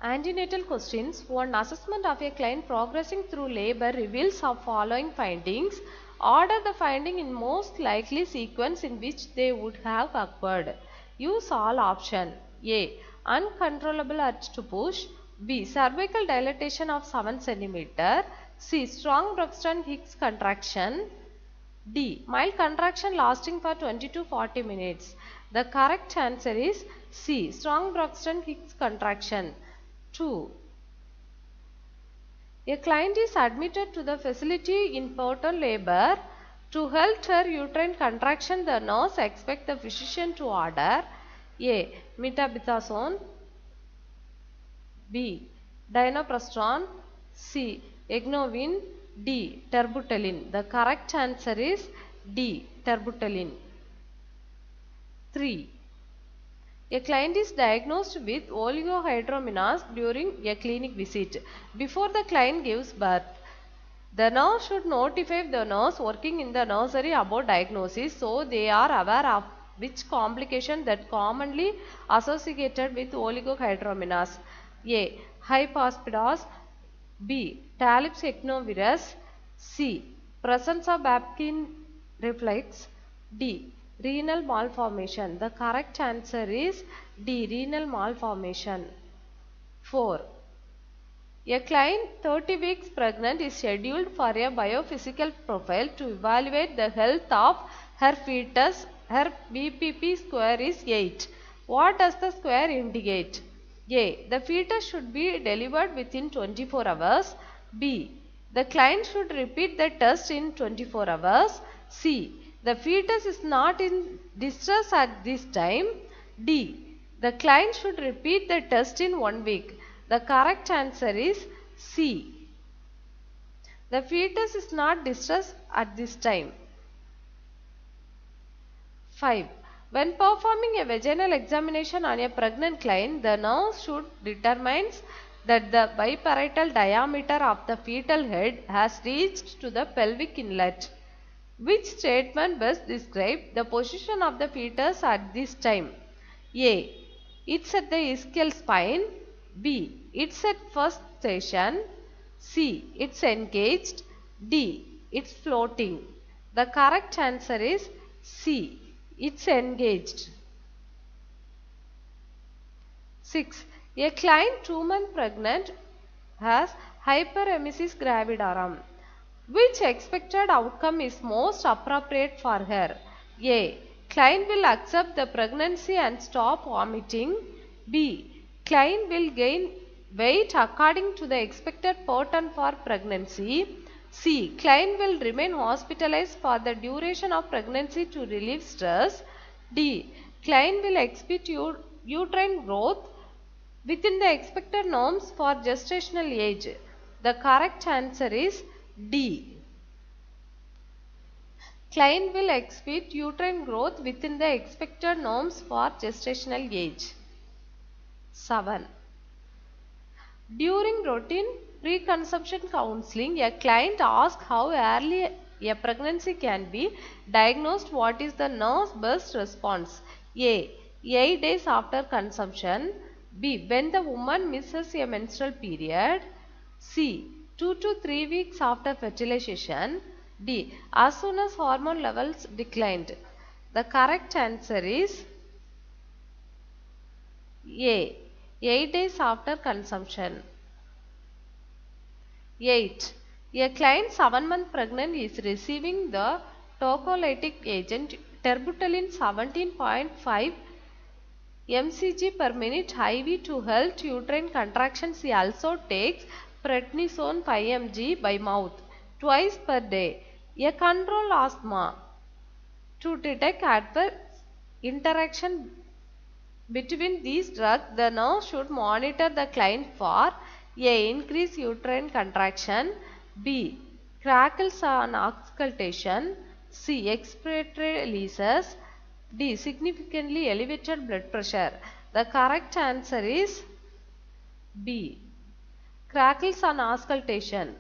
Antenatal questions. One assessment of a client progressing through labor reveals the following findings. Order the finding in most likely sequence in which they would have occurred. Use all option. A. Uncontrollable urge to push. B. Cervical dilatation of 7 cm. C. Strong Braxton Hicks contraction. D. Mild contraction lasting for 20 to 40 minutes. The correct answer is C. Strong Braxton Hicks contraction. 2. A client is admitted to the facility in total labor. To help her uterine contraction, the nurse expects the physician to order A. Metabetazone, B. Dinoprostone, C. Egnovin, D. Terbutaline. The correct answer is D. Terbutaline. 3. A client is diagnosed with oligohydramnios during a clinic visit. Before the client gives birth, the nurse should notify the nurse working in the nursery about diagnosis so they are aware of which complication that commonly associated with oligohydramnios. A. Hypospadias. B. Talip's ecnovirus. C. Presence of Babkin reflex. D. Renal malformation. The correct answer is D. Renal malformation. 4. A client 30 weeks pregnant is scheduled for a biophysical profile to evaluate the health of her fetus. Her BPP square is 8. What does the square indicate? A. The fetus should be delivered within 24 hours. B. The client should repeat the test in 24 hours. C. The fetus is not in distress at this time. D. The client should repeat the test in 1 week. The correct answer is C. The fetus is not distressed at this time. 5. When performing a vaginal examination on a pregnant client, the nurse should determine that the biparietal diameter of the fetal head has reached to the pelvic inlet. Which statement best describes the position of the fetus at this time? A. It's at the ischial spine. B. It's at first station. C. It's engaged. D. It's floating. The correct answer is C. It's engaged. 6. A client 2-month pregnant has hyperemesis gravidarum. Which expected outcome is most appropriate for her? A. Client will accept the pregnancy and stop vomiting. B. Client will gain weight according to the expected pattern for pregnancy. C. Client will remain hospitalized for the duration of pregnancy to relieve stress. D. Client will exhibit uterine growth within the expected norms for gestational age. The correct answer is D. Client will exhibit uterine growth within the expected norms for gestational age. 7. During routine preconception counseling, a client asks how early a pregnancy can be diagnosed. What is the nurse's best response? A. 8 days after conception. B. When the woman misses a menstrual period. C. 2 to 3 weeks after fertilization. D. As soon as hormone levels declined. The correct answer is A. 8 days after consumption. 8. A client 7-month pregnant is receiving the tocolytic agent terbutaline 17.5 mcg per minute IV to help uterine contractions. He also takes prednisone 5 mg by mouth twice per day. A control asthma. To detect adverse interaction between these drugs, the nurse should monitor the client for A. Increased uterine contraction. B. Crackles on auscultation. C. Expiratory releases. D. Significantly elevated blood pressure. The correct answer is B. Crackles on auscultation.